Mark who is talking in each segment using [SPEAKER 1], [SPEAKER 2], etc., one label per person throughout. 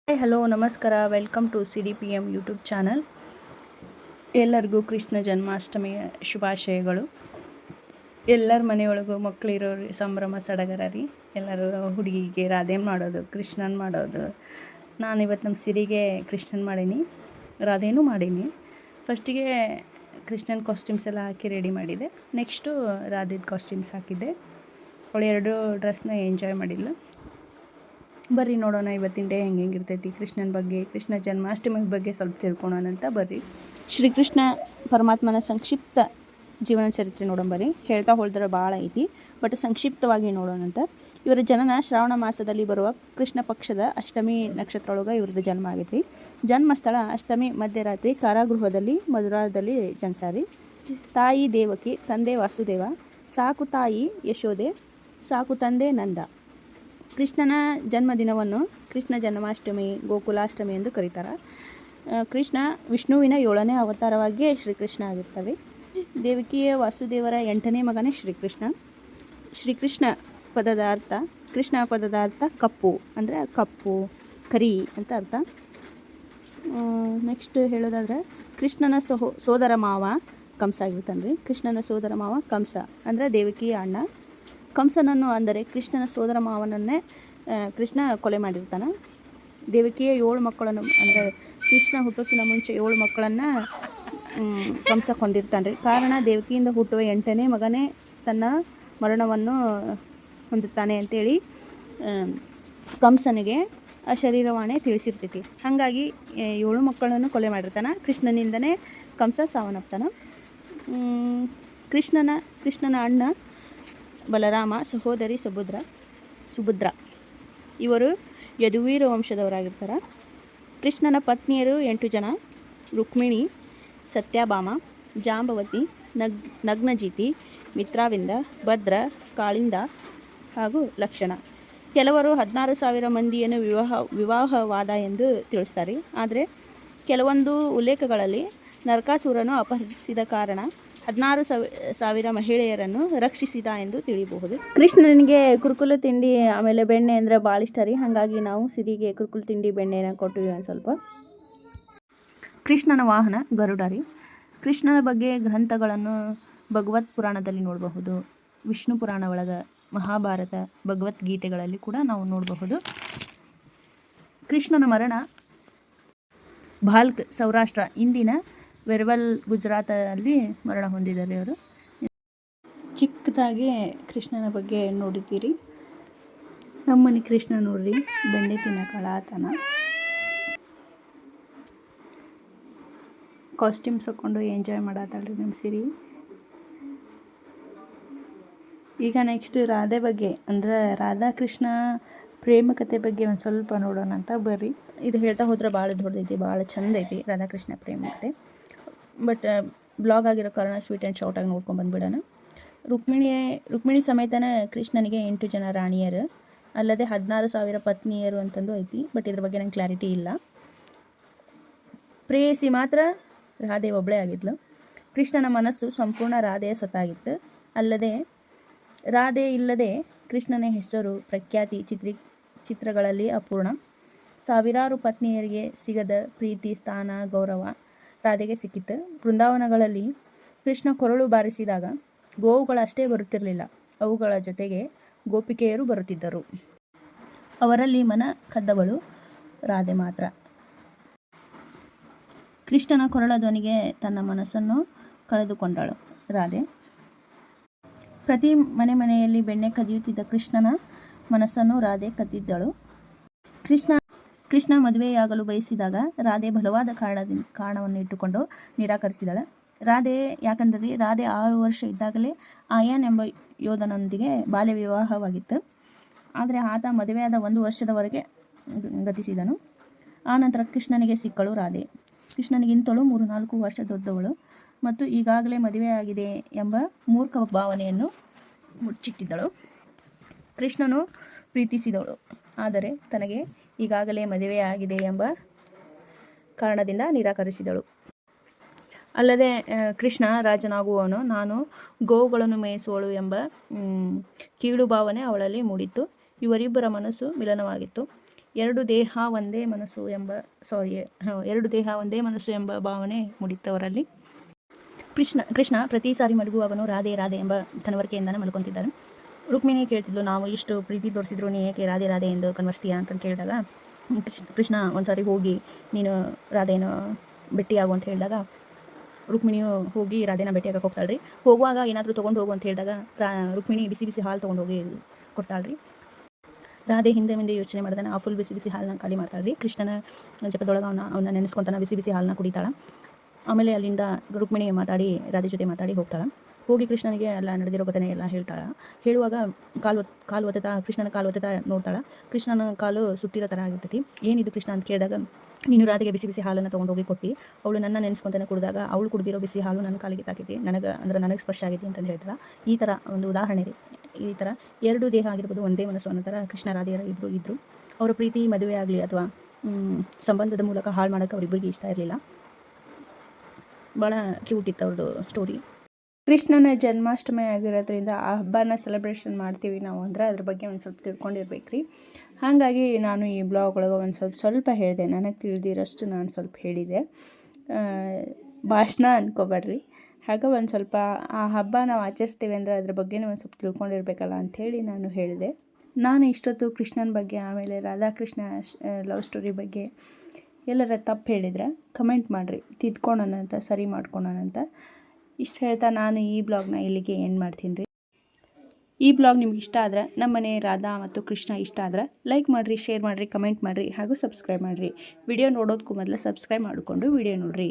[SPEAKER 1] Hi hello ನಮಸ್ಕಾರ welcome to CDPM YouTube channel. ಎಲ್ಲರಿಗೂ ಕೃಷ್ಣ ಜನ್ಮಾಷ್ಟಮಿಯ ಶುಭಾಶಯಗಳು. ಎಲ್ಲರ ಮನೆಯೊಳಗೂ ಮಕ್ಕಳಿರೋರು ಸಂಭ್ರಮ ಸಡಗರ ರೀ. ಎಲ್ಲರೂ ಹುಡುಗಿಗೆ ರಾಧೆನ್ ಮಾಡೋದು, ಕೃಷ್ಣನ್ ಮಾಡೋದು. ನಾನಿವತ್ತು ನಮ್ಮ ಸಿರಿಗೆ ಕೃಷ್ಣನ್ ಮಾಡೀನಿ, ರಾಧೆನೂ ಮಾಡೀನಿ. ಫಸ್ಟಿಗೆ ಕೃಷ್ಣನ್ ಕಾಸ್ಟ್ಯೂಮ್ಸ್ ಎಲ್ಲ ಹಾಕಿ ರೆಡಿ ಮಾಡಿದೆ. ನೆಕ್ಸ್ಟು ರಾಧೆದು ಕಾಸ್ಟ್ಯೂಮ್ಸ್ ಹಾಕಿದ್ದೆ. ಅವಳು ಎರಡು ಡ್ರೆಸ್ನ ಎಂಜಾಯ್ ಮಾಡಿಲ್ಲ. ಬರ್ರಿ ನೋಡೋಣ ಇವತ್ತಿನ ಡೇ ಹೆಂಗಿರ್ತೈತಿ. ಕೃಷ್ಣನ ಬಗ್ಗೆ, ಕೃಷ್ಣ ಜನ್ಮಾಷ್ಟಮಿ ಬಗ್ಗೆ ಸ್ವಲ್ಪ ತಿಳ್ಕೊಳೋಣ ಅಂತ ಬರ್ರಿ. ಶ್ರೀಕೃಷ್ಣ ಪರಮಾತ್ಮನ ಸಂಕ್ಷಿಪ್ತ ಜೀವನ ಚರಿತ್ರೆ ನೋಡೋಣ ಬರ್ರಿ. ಹೇಳ್ತಾ ಹೋಳಿದ್ರೆ ಭಾಳ ಐತಿ, ಬಟ್ ಸಂಕ್ಷಿಪ್ತವಾಗಿ ನೋಡೋಣ ಅಂತ. ಇವರ ಜನನ ಶ್ರಾವಣ ಮಾಸದಲ್ಲಿ ಬರುವ ಕೃಷ್ಣ ಪಕ್ಷದ ಅಷ್ಟಮಿ ನಕ್ಷತ್ರ ಒಳಗೆ ಇವ್ರದ್ದು ಜನ್ಮ ಆಗೈತಿ. ಜನ್ಮಸ್ಥಳ ಅಷ್ಟಮಿ ಮಧ್ಯರಾತ್ರಿ ಕಾರಾಗೃಹದಲ್ಲಿ ಮಧುರಾದಲ್ಲಿ ಜನಿಸಾರಿ. ತಾಯಿ ದೇವಕಿ, ತಂದೆ ವಾಸುದೇವ, ಸಾಕು ತಾಯಿ ಯಶೋದೆ, ಸಾಕು ತಂದೆ ನಂದ. ಕೃಷ್ಣನ ಜನ್ಮದಿನವನ್ನು ಕೃಷ್ಣ ಜನ್ಮಾಷ್ಟಮಿ, ಗೋಕುಲಾಷ್ಟಮಿ ಎಂದು ಕರೀತಾರೆ. ಕೃಷ್ಣ ವಿಷ್ಣುವಿನ 7ನೇ ಅವತಾರವಾಗಿಯೇ ಶ್ರೀಕೃಷ್ಣ ಆಗಿರ್ತಾರೆ. ದೇವಕಿಯ ವಾಸುದೇವರ 8ನೇ ಮಗನೇ ಶ್ರೀಕೃಷ್ಣ. ಶ್ರೀಕೃಷ್ಣ ಪದದ ಅರ್ಥ, ಕೃಷ್ಣ ಪದದ ಅರ್ಥ ಕಪ್ಪು, ಅಂದರೆ ಕಪ್ಪು, ಕರಿ ಅಂತ ಅರ್ಥ. ನೆಕ್ಸ್ಟ್ ಹೇಳೋದಾದ್ರೆ ಕೃಷ್ಣನ ಸೋದರ ಮಾವ ಕಂಸ ಆಗಿರ್ತಾನೆ ರೀ. ಕೃಷ್ಣನ ಸೋದರ ಮಾವ ಕಂಸ ಅಂದರೆ ದೇವಕಿಯ ಅಣ್ಣ. ಕಂಸನನ್ನು ಅಂದರೆ ಕೃಷ್ಣನ ಸೋದರ ಮಾವನನ್ನೇ ಕೃಷ್ಣ ಕೊಲೆ ಮಾಡಿರ್ತಾನೆ. ದೇವಕಿಯ 7 ಮಕ್ಕಳನ್ನು ಅಂದರೆ ಕೃಷ್ಣ ಹುಟ್ಟೋಕ್ಕಿಂತ ಮುಂಚೆ 7 ಮಕ್ಕಳನ್ನು ಕಂಸ ಕೊಂದಿರ್ತಾನೆ ರೀ. ಕಾರಣ ದೇವಕಿಯಿಂದ ಹುಟ್ಟುವ 8ನೇ ಮಗನೇ ತನ್ನ ಮರಣವನ್ನು ಹೊಂದುತ್ತಾನೆ ಅಂತೇಳಿ ಕಂಸನಿಗೆ ಆ ಶರೀರವಾಣಿ ತಿಳಿಸಿರ್ತೈತಿ. ಹಾಗಾಗಿ 7 ಮಕ್ಕಳನ್ನು ಕೊಲೆ ಮಾಡಿರ್ತಾನೆ. ಕೃಷ್ಣನಿಂದನೇ ಕಂಸ ಸಾವನ್ನಪ್ತಾನೆ. ಕೃಷ್ಣನ ಅಣ್ಣ ಬಲರಾಮ, ಸಹೋದರಿ ಸುಭದ್ರ ಇವರು ಯದುವೀರ ವಂಶದವರಾಗಿರ್ತಾರೆ. ಕೃಷ್ಣನ ಪತ್ನಿಯರು 8 ಜನ: ರುಕ್ಮಿಣಿ, ಸತ್ಯಭಾಮ, ಜಾಂಬವತಿ, ನಗ್ನಜಿತಿ, ಮಿತ್ರಾವಿಂದ, ಭದ್ರ, ಕಾಳಿಂದ ಹಾಗೂ ಲಕ್ಷಣ. ಕೆಲವರು 16,000 ಮಂದಿಯನ್ನು ವಿವಾಹವಾದ ಎಂದು ತಿಳಿಸ್ತಾರೆ. ಆದರೆ ಕೆಲವೊಂದು ಉಲ್ಲೇಖಗಳಲ್ಲಿ ನರಕಾಸುರನು ಅಪಹರಿಸಿದ ಕಾರಣ 16,000 ಮಹಿಳೆಯರನ್ನು ರಕ್ಷಿಸಿದ ಎಂದು ತಿಳಿಯಬಹುದು. ಕೃಷ್ಣನಿಗೆ ಕುರುಕುಲು ತಿಂಡಿ ಆಮೇಲೆ ಬೆಣ್ಣೆ ಅಂದರೆ ಭಾಳ ಇಷ್ಟ ರೀ. ಹಾಗಾಗಿ ನಾವು ಸಿರಿಗೆ ಕುರುಕುಲು ತಿಂಡಿ ಬೆಣ್ಣೆನ ಕೊಟ್ಟಿವಿ ಒಂದು ಸ್ವಲ್ಪ. ಕೃಷ್ಣನ ವಾಹನ ಗರುಡ ರೀ. ಕೃಷ್ಣನ ಬಗ್ಗೆ ಗ್ರಂಥಗಳನ್ನು ಭಗವತ್ ಪುರಾಣದಲ್ಲಿ ನೋಡಬಹುದು. ವಿಷ್ಣು ಪುರಾಣ ಒಳಗೆ, ಮಹಾಭಾರತ, ಭಗವದ್ಗೀತೆಗಳಲ್ಲಿ ಕೂಡ ನಾವು ನೋಡಬಹುದು. ಕೃಷ್ಣನ ಮರಣ ಭಾಲ್ಕ್, ಸೌರಾಷ್ಟ್ರ, ಇಂದಿನ ವೆರ್ವಲ್, ಗುಜರಾತಲ್ಲಿ ಮರಣ ಹೊಂದಿದ್ದಾರೆ ಅವರು. ಚಿಕ್ಕದಾಗಿ ಕೃಷ್ಣನ ಬಗ್ಗೆ ನೋಡಿದ್ದೀರಿ. ನಮ್ಮನೆ ಕೃಷ್ಣ ನೋಡ್ರಿ, ಬೆಣ್ಣೆ ತಿನ್ನಕಳಾತನ. ಕಾಸ್ಟ್ಯೂಮ್ಸ್ ಹಾಕ್ಕೊಂಡು ಎಂಜಾಯ್ ಮಾಡತ್ತಾಳ್ರಿ ನಮ್ಮ ಸಿರಿ. ಈಗ ನೆಕ್ಸ್ಟ್ ರಾಧೆ ಬಗ್ಗೆ, ಅಂದರೆ ರಾಧಾಕೃಷ್ಣ ಪ್ರೇಮ ಕಥೆ ಬಗ್ಗೆ ಒಂದು ಸ್ವಲ್ಪ ನೋಡೋಣ ಅಂತ ಬರ್ರಿ. ಇದು ಹೇಳ್ತಾ ಹೋದ್ರೆ ಭಾಳ ದೊಡ್ಡದೈತಿ, ಭಾಳ ಚಂದ ಐತಿ ರಾಧಾಕೃಷ್ಣ ಪ್ರೇಮ ಕಥೆ. ಬಟ್ ಬ್ಲಾಗ್ ಆಗಿರೋ ಕಾರಣ ಸ್ವೀಟ್ ಆ್ಯಂಡ್ ಶಾರ್ಟಾಗಿ ನೋಡ್ಕೊಂಡು ಬಂದುಬಿಡೋಣ. ರುಕ್ಮಿಣಿ ಸಮೇತನ ಕೃಷ್ಣನಿಗೆ 8 ಜನ ರಾಣಿಯರು, ಅಲ್ಲದೆ 16,000 ಪತ್ನಿಯರು ಅಂತಂದು ಐತಿ. ಬಟ್ ಇದ್ರ ಬಗ್ಗೆ ನಂಗೆ ಕ್ಲಾರಿಟಿ ಇಲ್ಲ. ಪ್ರೇಯಸಿ ಮಾತ್ರ ರಾಧೆ ಒಬ್ಬಳೇ ಆಗಿದ್ಲು. ಕೃಷ್ಣನ ಮನಸ್ಸು ಸಂಪೂರ್ಣ ರಾಧೆಯ ಸ್ವತ್ತಾಗಿತ್ತು. ಅಲ್ಲದೆ ರಾಧೆ ಇಲ್ಲದೆ ಕೃಷ್ಣನ ಹೆಸರು, ಪ್ರಖ್ಯಾತಿ ಚಿತ್ರಗಳಲ್ಲಿ ಅಪೂರ್ಣ. ಸಾವಿರಾರು ಪತ್ನಿಯರಿಗೆ ಸಿಗದ ಪ್ರೀತಿ, ಸ್ಥಾನ, ಗೌರವ ರಾಧೆಗೆ ಸಿಕ್ಕಿತ್ತು. ಬೃಂದಾವನಗಳಲ್ಲಿ ಕೃಷ್ಣ ಕೊರಳು ಬಾರಿಸಿದಾಗ ಗೋವುಗಳಷ್ಟೇ ಬರುತ್ತಿರಲಿಲ್ಲ, ಅವುಗಳ ಜೊತೆಗೆ ಗೋಪಿಕೆಯರು ಬರುತ್ತಿದ್ದರು. ಅವರಲ್ಲಿ ಮನ ಕದ್ದವಳು ರಾಧೆ ಮಾತ್ರ. ಕೃಷ್ಣನ ಕೊರಳ ಧ್ವನಿಗೆ ತನ್ನ ಮನಸ್ಸನ್ನು ಕಳೆದುಕೊಂಡಳು ರಾಧೆ. ಪ್ರತಿ ಮನೆಯಲ್ಲಿ ಬೆಣ್ಣೆ ಕದಿಯುತ್ತಿದ್ದ ಕೃಷ್ಣನ ಮನಸ್ಸನ್ನು ರಾಧೆ ಕದ್ದಿದ್ದಳು. ಕೃಷ್ಣ ಮದುವೆಯಾಗಲು ಬಯಸಿದಾಗ ರಾಧೆ ಬಲವಾದ ಕಾರಣವನ್ನು ಇಟ್ಟುಕೊಂಡು ನಿರಾಕರಿಸಿದಳು. ಯಾಕಂದರೆ ರಾಧೆ 6 ವರ್ಷ ಇದ್ದಾಗಲೇ ಆಯಾನ್ ಎಂಬ ಯೋಧನೊಂದಿಗೆ ಬಾಲ್ಯ ವಿವಾಹವಾಗಿತ್ತು. ಆದರೆ ಆತ ಮದುವೆಯಾದ 1 ವರ್ಷದವರೆಗೆ ಗತಿಸಿದನು. ಆ ನಂತರ ಕೃಷ್ಣನಿಗೆ ಸಿಕ್ಕಳು ರಾಧೆ. ಕೃಷ್ಣನಿಗಿಂತಲೂ 3-4 ವರ್ಷ ದೊಡ್ಡವಳು ಮತ್ತು ಈಗಾಗಲೇ ಮದುವೆಯಾಗಿದೆ ಎಂಬ ಮೂರ್ಖ ಭಾವನೆಯನ್ನು ಮುಚ್ಚಿಟ್ಟಿದ್ದಳು. ಕೃಷ್ಣನು ಪ್ರೀತಿಸಿದಳು, ಆದರೆ ತನಗೆ ಈಗಾಗಲೇ ಮದುವೆಯಾಗಿದೆ ಎಂಬ ಕಾರಣದಿಂದ ನಿರಾಕರಿಸಿದಳು. ಅಲ್ಲದೆ ಕೃಷ್ಣ ರಾಜನಾಗುವವನು, ನಾನು ಗೋವುಗಳನ್ನು ಮೇಯಿಸುವಳು ಎಂಬ ಕೀಳು ಭಾವನೆ ಅವಳಲ್ಲಿ ಮೂಡಿತ್ತು. ಇವರಿಬ್ಬರ ಮನಸ್ಸು ಮಿಲನವಾಗಿತ್ತು. ಎರಡು ದೇಹ ಒಂದೇ ಮನಸ್ಸು ಎಂಬ ಭಾವನೆ ಮೂಡಿತ್ತವರಲ್ಲಿ. ಕೃಷ್ಣ ಪ್ರತಿ ಸಾರಿ ಮಲಗುವಾಗನೂ ರಾಧೆ ರಾಧೆ ಎಂಬ ಕನವರಿಕೆಯಿಂದನೇ ಮಲ್ಕೊತಿದ್ದಾನೆ. ರುಕ್ಮಿಣಿ ಕೇಳ್ತಿದ್ಲು, ನಾವು ಇಷ್ಟು ಪ್ರೀತಿ ತೋರಿಸಿದ್ರು ನೀ ಏಕೆ ರಾಧೆ ರಾಧೆ ಎಂದು ಕನ್ವರ್ಸ್ತೀಯಾ ಅಂತ ಕೇಳಿದಾಗ ಕೃಷ್ಣ ಒಂದ್ಸಾರಿ ಹೋಗಿ ನೀನು ರಾಧೆನ ಭೇಟಿಯಾಗು ಅಂತ ಹೇಳಿದಾಗ ರುಕ್ಮಿಣಿಯು ಹೋಗಿ ರಾಧೆನ ಭೇಟಿಯಾಗಕ್ಕೆ ಹೋಗ್ತಾಳ್ರಿ. ಹೋಗುವಾಗ ಏನಾದರೂ ತೊಗೊಂಡು ಹೋಗು ಅಂತ ಹೇಳಿದಾಗ ರುಕ್ಮಿಣಿ ಬಿಸಿ ಬಿಸಿ ಹಾಲು ತೊಗೊಂಡು ಹೋಗಿ ಕೊಡ್ತಾಳ್ರಿ. ರಾಧೆ ಹಿಂದೆ ಯೋಚನೆ ಮಾಡ್ದಾನೆ ಆ ಫುಲ್ ಬಿಸಿ ಬಿಸಿ ಹಾಲನ್ನ ಖಾಲಿ ಮಾಡ್ತಾಳ್ರಿ. ಕೃಷ್ಣನ ಜಪದೊಳಗೆ ಅವನ್ನ ನೆನೆಸ್ಕೊತಾನೆ ಬಿಸಿ ಬಿಸಿ ಹಾಲನ್ನ ಕುಡಿತಾಳ. ಆಮೇಲೆ ಅಲ್ಲಿಂದ ರುಕ್ಮಿಣಿ ರಾಧೆ ಜೊತೆ ಮಾತಾಡಿ ಹೋಗ್ತಾಳೆ. ಹೋಗಿ ಕೃಷ್ಣನಿಗೆ ಎಲ್ಲ ನಡೆದಿರೋ ಘಟನೆ ಎಲ್ಲ ಹೇಳ್ತಾಳೆ. ಹೇಳುವಾಗ ಕೃಷ್ಣನ ಕಾಲು ಒತ್ತುತ್ತಾ ನೋಡ್ತಾಳೆ. ಕೃಷ್ಣನ ಕಾಲು ಸುಟ್ಟಿರೋ ಥರ ಆಗಿರ್ತೈತಿ. ಏನಿದು ಕೃಷ್ಣ ಅಂತ ಕೇಳಿದಾಗ, ನೀನು ರಾಧೆಗೆ ಬಿಸಿ ಬಿಸಿ ಹಾಲನ್ನು ತೊಗೊಂಡೋಗಿ ಕೊಟ್ಟು ಅವಳು ನನ್ನ ನೆನೆಸ್ಕೊಂತಾನೆ ಕುಡಿದಾಗ ಅವಳು ಕುಡಿದಿರೋ ಬಿಸಿ ಹಾಲು ನನ್ನ ಕಾಲಿಗೆ ತಾಕೈತಿ, ನನಗೆ ಸ್ಪರ್ಶ ಆಗೈತಿ ಅಂತಂದು ಹೇಳ್ತಾಳೆ. ಈ ಥರ ಒಂದು ಉದಾಹರಣೆ ರೀ. ಈ ಥರ ಎರಡು ದೇಹ ಆಗಿರ್ಬೋದು ಒಂದೇ ಮನಸ್ಸು ಅನ್ನೋ ಥರ ಕೃಷ್ಣ ರಾಧೆಯರ ಇಬ್ಬರು ಇದ್ದರು. ಅವರ ಪ್ರೀತಿ ಮದುವೆ ಆಗಲಿ ಅಥವಾ ಸಂಬಂಧದ ಮೂಲಕ ಹಾಳು ಮಾಡೋಕ್ಕೆ ಅವರಿಬ್ಬರಿಗೆ ಇಷ್ಟ ಇರಲಿಲ್ಲ. ಭಾಳ ಕ್ಯೂಟ್ ಇತ್ತು ಅವ್ರದ್ದು ಸ್ಟೋರಿ. ಕೃಷ್ಣನ ಜನ್ಮಾಷ್ಟಮಿ ಆಗಿರೋದ್ರಿಂದ ಆ ಹಬ್ಬನ ಸೆಲೆಬ್ರೇಷನ್ ಮಾಡ್ತೀವಿ ನಾವು ಅಂದರೆ ಅದ್ರ ಬಗ್ಗೆ ಒಂದು ಸ್ವಲ್ಪ ತಿಳ್ಕೊಂಡಿರ್ಬೇಕು ರೀ. ಹಾಗಾಗಿ ನಾನು ಈ ಬ್ಲಾಗ್ ಒಳಗೆ ಒಂದು ಸ್ವಲ್ಪ ಹೇಳಿದೆ, ನನಗೆ ತಿಳಿದಿರೋಷ್ಟು ನಾನು ಸ್ವಲ್ಪ ಹೇಳಿದೆ. ಭಾಷಣ ಅನ್ಕೋಬೇಡ್ರಿ. ಹಾಗೆ ಒಂದು ಸ್ವಲ್ಪ ಆ ಹಬ್ಬ ನಾವು ಆಚರಿಸ್ತೀವಿ ಅಂದರೆ ಅದ್ರ ಬಗ್ಗೆ ಒಂದು ಸ್ವಲ್ಪ ತಿಳ್ಕೊಂಡಿರ್ಬೇಕಲ್ಲ ಅಂಥೇಳಿ ನಾನು ಹೇಳಿದೆ. ನಾನು ಇಷ್ಟೊತ್ತು ಕೃಷ್ಣನ ಬಗ್ಗೆ ಆಮೇಲೆ ರಾಧಾಕೃಷ್ಣ ಲವ್ ಸ್ಟೋರಿ ಬಗ್ಗೆ ಎಲ್ಲರ ತಪ್ಪು ಹೇಳಿದ್ರೆ ಕಮೆಂಟ್ ಮಾಡಿರಿ, ತಿದ್ಕೊಳ್ಳೋಣಂತ, ಸರಿ ಮಾಡ್ಕೊಳ್ಳೋಣಂತ. ಇಷ್ಟು ಹೇಳ್ತಾ ನಾನು ಈ ಬ್ಲಾಗ್ನ ಇಲ್ಲಿಗೆ ಎಂಡ್ ಮಾಡ್ತೀನಿ ರೀ. ಈ ಬ್ಲಾಗ್ ನಿಮ್ಗೆ ಇಷ್ಟ ಆದ್ರೆ, ನಮ್ಮನೆ ರಾಧಾ ಮತ್ತು ಕೃಷ್ಣ ಇಷ್ಟ ಆದ್ರೆ ಲೈಕ್ ಮಾಡಿರಿ, ಶೇರ್ ಮಾಡಿರಿ, ಕಮೆಂಟ್ ಮಾಡಿರಿ ಹಾಗೂ ಸಬ್ಸ್ಕ್ರೈಬ್ ಮಾಡಿರಿ. ವಿಡಿಯೋ ನೋಡೋದಕ್ಕೂ ಮೊದಲು ಸಬ್ಸ್ಕ್ರೈಬ್ ಮಾಡಿಕೊಂಡು ವಿಡಿಯೋ ನೋಡಿರಿ.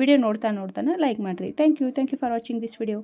[SPEAKER 1] ವಿಡಿಯೋ ನೋಡ್ತಾನೆ ಲೈಕ್ ಮಾಡಿರಿ. Thank you for watching this video.